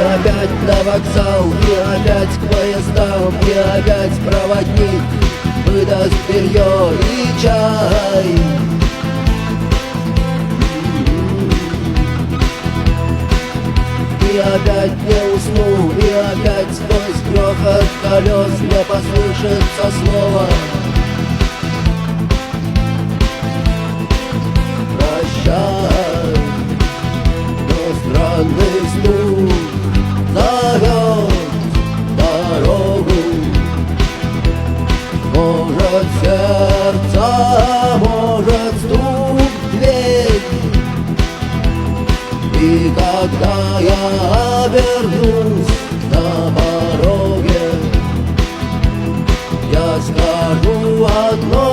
опять на вокзал, и опять к поездам, и опять проводник выдаст белье и чай. И опять не усну, и опять сквозь грохот колес мне послышится слово: прощай. Но странный стук зовет дорогу. Может, сердце, может, стук в дверь. И когда я обернусь на пороге, я скажу одно: